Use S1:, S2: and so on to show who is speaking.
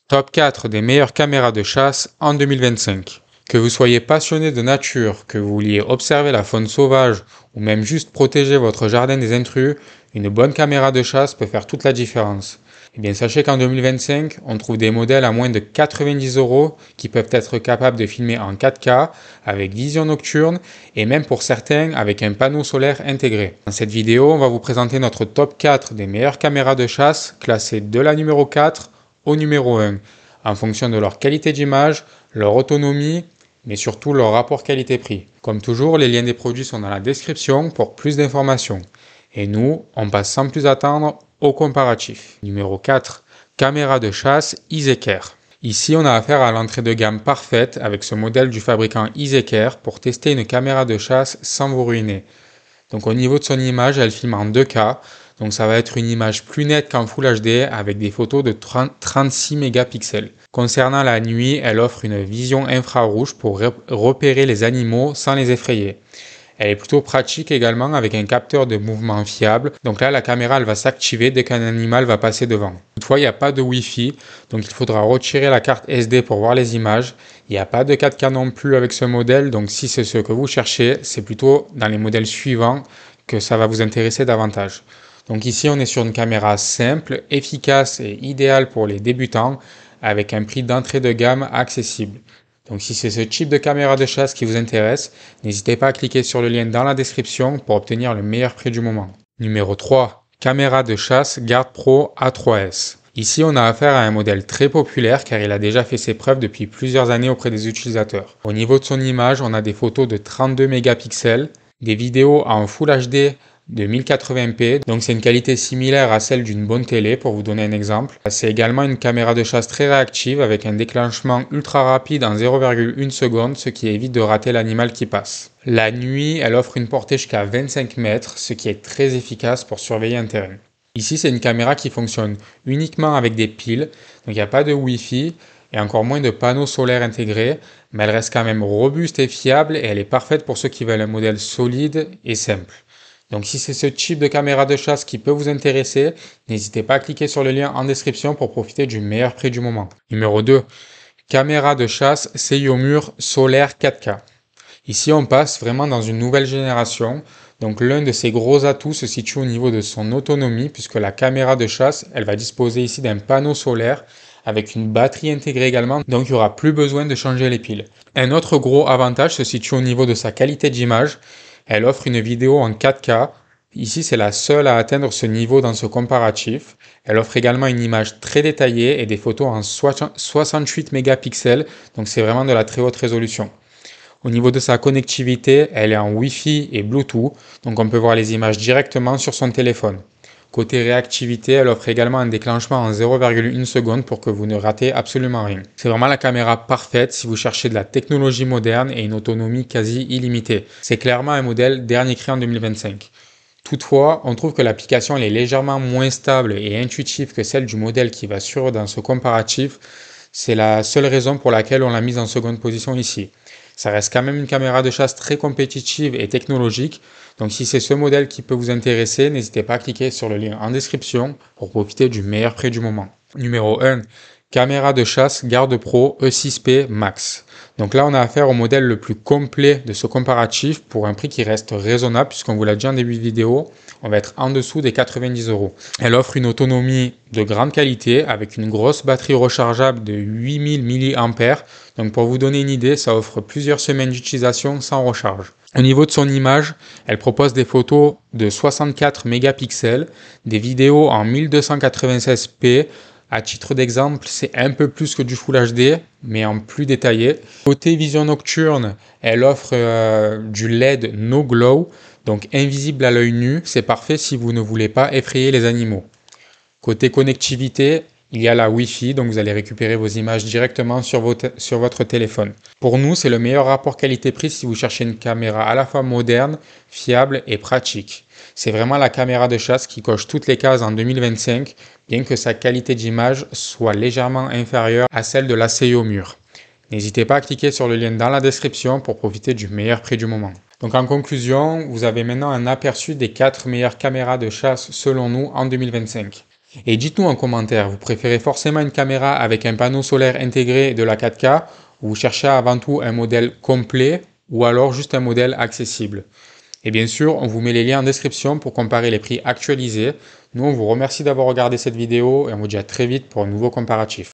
S1: Top 4 des meilleures caméras de chasse en 2025. Que vous soyez passionné de nature, que vous vouliez observer la faune sauvage ou même juste protéger votre jardin des intrus, une bonne caméra de chasse peut faire toute la différence. Eh bien, sachez qu'en 2025, on trouve des modèles à moins de 90 € qui peuvent être capables de filmer en 4K avec vision nocturne et même pour certains avec un panneau solaire intégré. Dans cette vidéo, on va vous présenter notre top 4 des meilleures caméras de chasse classées de la numéro 4 au numéro 1 en fonction de leur qualité d'image, leur autonomie, mais surtout leur rapport qualité-prix. Comme toujours, les liens des produits sont dans la description pour plus d'informations. Et nous, on passe sans plus attendre au comparatif. Numéro 4, caméra de chasse Iseker. Ici, on a affaire à l'entrée de gamme parfaite avec ce modèle du fabricant Iseker pour tester une caméra de chasse sans vous ruiner. Donc au niveau de son image, elle filme en 2K, donc ça va être une image plus nette qu'en Full HD avec des photos de 36 mégapixels. Concernant la nuit, elle offre une vision infrarouge pour repérer les animaux sans les effrayer. Elle est plutôt pratique également avec un capteur de mouvement fiable. Donc là, la caméra elle va s'activer dès qu'un animal va passer devant. Toutefois, il n'y a pas de Wi-Fi, donc il faudra retirer la carte SD pour voir les images. Il n'y a pas de 4K non plus avec ce modèle, donc si c'est ce que vous cherchez, c'est plutôt dans les modèles suivants que ça va vous intéresser davantage. Donc ici, on est sur une caméra simple, efficace et idéale pour les débutants avec un prix d'entrée de gamme accessible. Donc si c'est ce type de caméra de chasse qui vous intéresse, n'hésitez pas à cliquer sur le lien dans la description pour obtenir le meilleur prix du moment. Numéro 3. Caméra de chasse Garde Pro A3S. Ici, on a affaire à un modèle très populaire car il a déjà fait ses preuves depuis plusieurs années auprès des utilisateurs. Au niveau de son image, on a des photos de 32 mégapixels, des vidéos en Full HD de 1080p, donc c'est une qualité similaire à celle d'une bonne télé pour vous donner un exemple. C'est également une caméra de chasse très réactive avec un déclenchement ultra rapide en 0,1 seconde, ce qui évite de rater l'animal qui passe. La nuit, elle offre une portée jusqu'à 25 mètres, ce qui est très efficace pour surveiller un terrain. Ici, c'est une caméra qui fonctionne uniquement avec des piles, donc il n'y a pas de Wi-Fi et encore moins de panneaux solaires intégrés, mais elle reste quand même robuste et fiable et elle est parfaite pour ceux qui veulent un modèle solide et simple. Donc si c'est ce type de caméra de chasse qui peut vous intéresser, n'hésitez pas à cliquer sur le lien en description pour profiter du meilleur prix du moment. Numéro 2. Caméra de chasse Seiyomur Solaire 4K. Ici on passe vraiment dans une nouvelle génération. Donc l'un de ses gros atouts se situe au niveau de son autonomie puisque la caméra de chasse, elle va disposer ici d'un panneau solaire avec une batterie intégrée également, donc il n'y aura plus besoin de changer les piles. Un autre gros avantage se situe au niveau de sa qualité d'image. Elle offre une vidéo en 4K. Ici, c'est la seule à atteindre ce niveau dans ce comparatif. Elle offre également une image très détaillée et des photos en 68 mégapixels, donc c'est vraiment de la très haute résolution. Au niveau de sa connectivité, elle est en Wi-Fi et Bluetooth, donc on peut voir les images directement sur son téléphone. Côté réactivité, elle offre également un déclenchement en 0,1 seconde pour que vous ne ratez absolument rien. C'est vraiment la caméra parfaite si vous cherchez de la technologie moderne et une autonomie quasi illimitée. C'est clairement un modèle dernier cri en 2025. Toutefois, on trouve que l'application est légèrement moins stable et intuitive que celle du modèle qui va suivre dans ce comparatif. C'est la seule raison pour laquelle on l'a mise en seconde position ici. Ça reste quand même une caméra de chasse très compétitive et technologique. Donc si c'est ce modèle qui peut vous intéresser, n'hésitez pas à cliquer sur le lien en description pour profiter du meilleur prix du moment. Numéro 1. Caméra de chasse Garde Pro E6P Max. Donc là, on a affaire au modèle le plus complet de ce comparatif pour un prix qui reste raisonnable puisqu'on vous l'a dit en début de vidéo, on va être en dessous des 90 €. Elle offre une autonomie de grande qualité avec une grosse batterie rechargeable de 8000 mAh. Donc pour vous donner une idée, ça offre plusieurs semaines d'utilisation sans recharge. Au niveau de son image, elle propose des photos de 64 mégapixels, des vidéos en 1296p. À titre d'exemple, c'est un peu plus que du Full HD, mais en plus détaillé. Côté vision nocturne, elle offre du LED No Glow, donc invisible à l'œil nu. C'est parfait si vous ne voulez pas effrayer les animaux. Côté connectivité, il y a la Wi-Fi, donc vous allez récupérer vos images directement sur votre téléphone. Pour nous, c'est le meilleur rapport qualité-prix si vous cherchez une caméra à la fois moderne, fiable et pratique. C'est vraiment la caméra de chasse qui coche toutes les cases en 2025, bien que sa qualité d'image soit légèrement inférieure à celle de la Seiyomur. N'hésitez pas à cliquer sur le lien dans la description pour profiter du meilleur prix du moment. Donc en conclusion, vous avez maintenant un aperçu des 4 meilleures caméras de chasse selon nous en 2025. Et dites-nous en commentaire, vous préférez forcément une caméra avec un panneau solaire intégré de la 4K ou vous cherchez avant tout un modèle complet ou alors juste un modèle accessible? Et bien sûr, on vous met les liens en description pour comparer les prix actualisés. Nous, on vous remercie d'avoir regardé cette vidéo et on vous dit à très vite pour un nouveau comparatif.